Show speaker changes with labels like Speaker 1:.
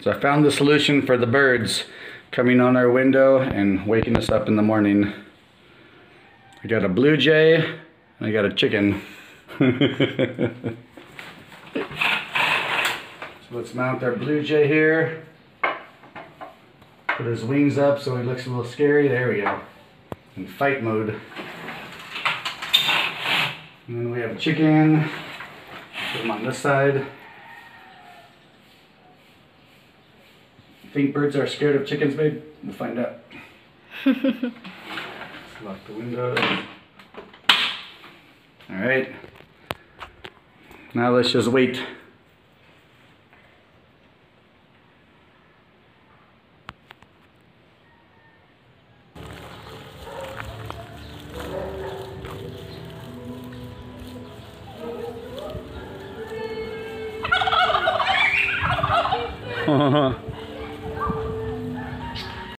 Speaker 1: So I found the solution for the birds coming on our window and waking us up in the morning. I got a blue jay and I got a chicken. So let's mount our blue jay here. Put his wings up so he looks a little scary. There we go. In fight mode. And then we have a chicken. Put him on this side. Think birds are scared of chickens, babe? We'll find out. Let's lock the windows. Alright. Now let's just wait.